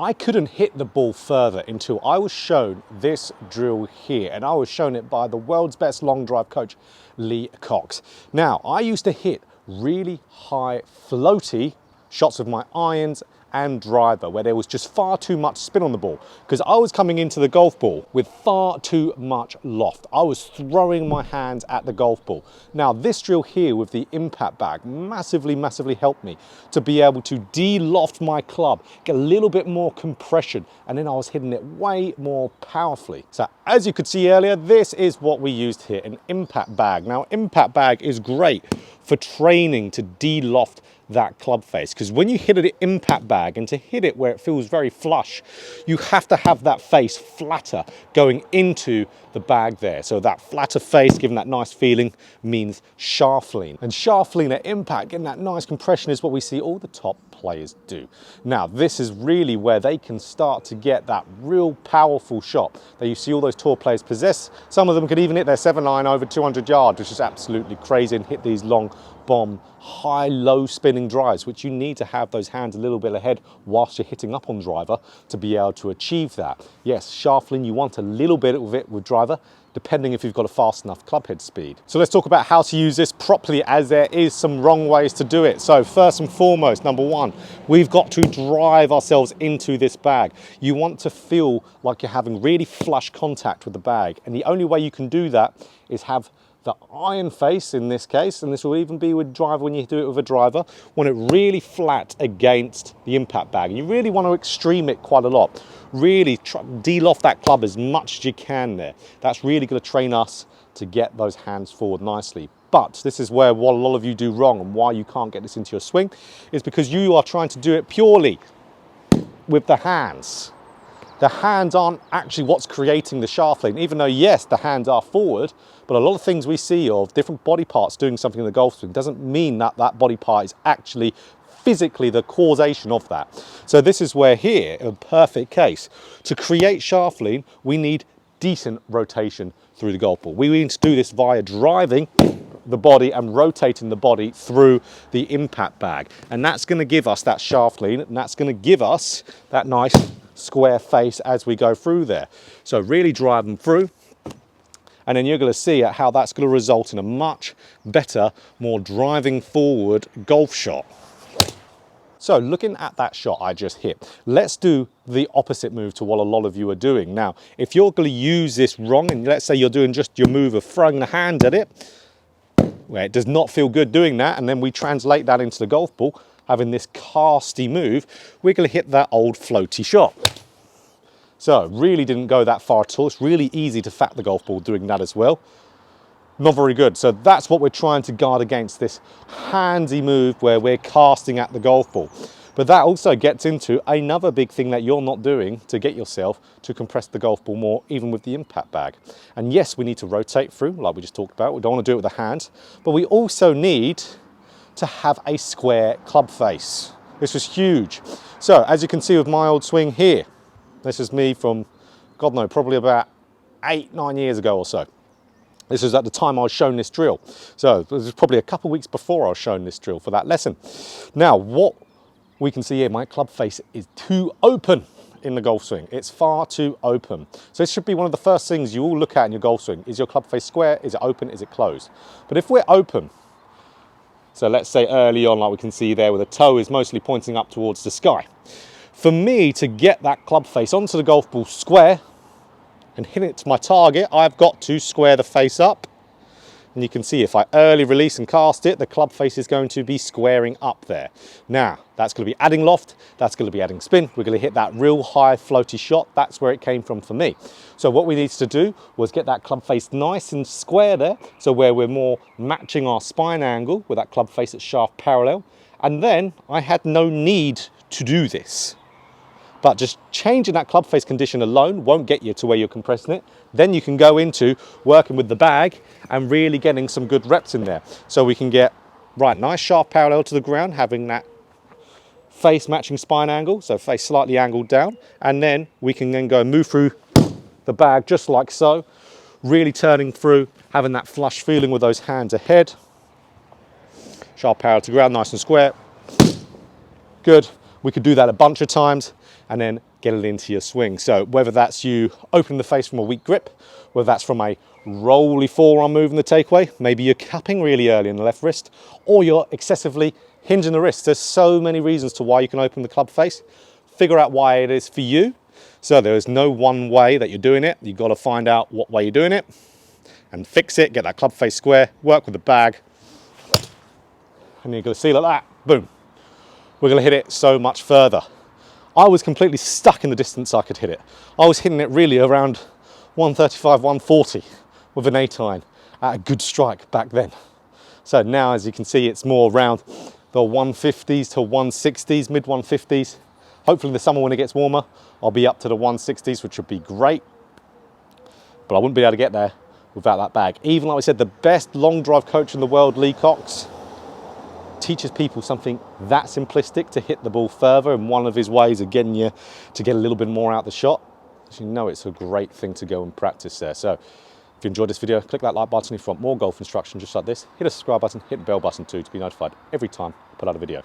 I couldn't hit the ball further until I was shown this drill here, and I was shown it by the world's best long drive coach, Lee Cox. Now, I used to hit really high floaty shots with my irons and driver where there was just far too much spin on the ball because I was coming into the golf ball with far too much loft. I was throwing my hands at the golf ball. Now this drill here with the impact bag massively helped me to be able to de-loft my club, get a little bit more compression, and then I was hitting it way more powerfully. So as you could see earlier, this is what we used here, an impact bag. Now impact bag is great for training to de-loft that club face, because when you hit an impact bag, and to hit it where it feels very flush, you have to have that face flatter going into the bag there. So that flatter face, giving that nice feeling, means shaft lean. And shaft lean at impact, getting that nice compression, is what we see all the top players do. Now this is really where they can start to get that real powerful shot that you see all those tour players possess. Some of them could even hit their 7-iron over 200 yards, which is absolutely crazy, and hit these long bomb, high, low spinning drives, which you need to have those hands a little bit ahead whilst you're hitting up on driver to be able to achieve that. Yes, shaft lean, you want a little bit of it with driver, depending if you've got a fast enough club head speed. So let's talk about how to use this properly, as there is some wrong ways to do it. So first and foremost, number one, we've got to drive ourselves into this bag. You want to feel like you're having really flush contact with the bag. And the only way you can do that is have the iron face in this case, and this will even be with driver when you do it with a driver, want it really flat against the impact bag. And you really want to extreme it quite a lot. Really try to de-loft that club as much as you can there. That's really going to train us to get those hands forward nicely. But this is where what a lot of you do wrong, and why you can't get this into your swing, is because you are trying to do it purely with the hands. The hands aren't actually what's creating the shaft lean, even though yes, the hands are forward, but a lot of things we see of different body parts doing something in the golf swing doesn't mean that that body part is actually physically the causation of that. So this is where here, a perfect case, to create shaft lean, we need decent rotation through the golf ball. We need to do this via driving the body and rotating the body through the impact bag. And that's going to give us that shaft lean, and that's going to give us that nice square face as we go through there. So really drive them through, and then you're going to see how that's going to result in a much better, more driving forward golf shot. So looking at that shot I just hit, let's do the opposite move to what a lot of you are doing. Now, if you're going to use this wrong, and let's say you're doing just your move of throwing the hand at it, where it does not feel good doing that, and then we translate that into the golf ball, having this casty move, we're going to hit that old floaty shot. So really didn't go that far at all. It's really easy to fat the golf ball doing that as well. Not very good. So that's what we're trying to guard against, this handsy move where we're casting at the golf ball. But that also gets into another big thing that you're not doing to get yourself to compress the golf ball more, even with the impact bag. And yes, we need to rotate through, like we just talked about. We don't want to do it with the hands, but we also need to have a square club face. This was huge. So as you can see with my old swing here, this is me from, God knows, probably about 8-9 years ago or so. This was at the time I was shown this drill. So this was probably a couple of weeks before I was shown this drill for that lesson. Now, what we can see here, my club face is too open in the golf swing. It's far too open. So this should be one of the first things you all look at in your golf swing. Is your club face square? Is it open? Is it closed? But if we're open, so let's say early on, like we can see there, where the toe is mostly pointing up towards the sky. For me to get that club face onto the golf ball square and hit it to my target, I've got to square the face up. And you can see if I early release and cast it, the club face is going to be squaring up there. Now, that's going to be adding loft, that's going to be adding spin. We're going to hit that real high floaty shot. That's where it came from for me. So what we needed to do was get that club face nice and square there, so where we're more matching our spine angle with that club face at shaft parallel. And then I had no need to do this. But just changing that club face condition alone won't get you to where you're compressing it. Then you can go into working with the bag and really getting some good reps in there. So we can get, right, nice shaft parallel to the ground, having that face matching spine angle, so face slightly angled down. And then we can then go and move through the bag just like so, really turning through, having that flush feeling with those hands ahead. Shaft parallel to ground, nice and square. Good. We could do that a bunch of times. and then get it into your swing. So whether that's you opening the face from a weak grip, whether that's from a rolly forearm move in the takeaway, maybe you're capping really early in the left wrist, or you're excessively hinging the wrist. There's so many reasons to why you can open the club face. Figure out why it is for you. So there is no one way that you're doing it. You've got to find out what way you're doing it and fix it, get that club face square, work with the bag, and you're going to see like that, boom. We're going to hit it so much further. I was completely stuck in the distance I could hit it. I was hitting it really around 135, 140 with an 8-iron at a good strike back then. So now, as you can see, it's more around the 150s to 160s, mid 150s. Hopefully in the summer when it gets warmer, I'll be up to the 160s, which would be great. But I wouldn't be able to get there without that bag. Even like I said, the best long drive coach in the world, Lee Cox, teaches people something that simplistic to hit the ball further, and one of his ways of getting you to get a little bit more out the shot. So you know it's a great thing to go and practice there. So if you enjoyed this video, click that like button if you want more golf instruction just like this. Hit the subscribe button, hit the bell button too to be notified every time I put out a video.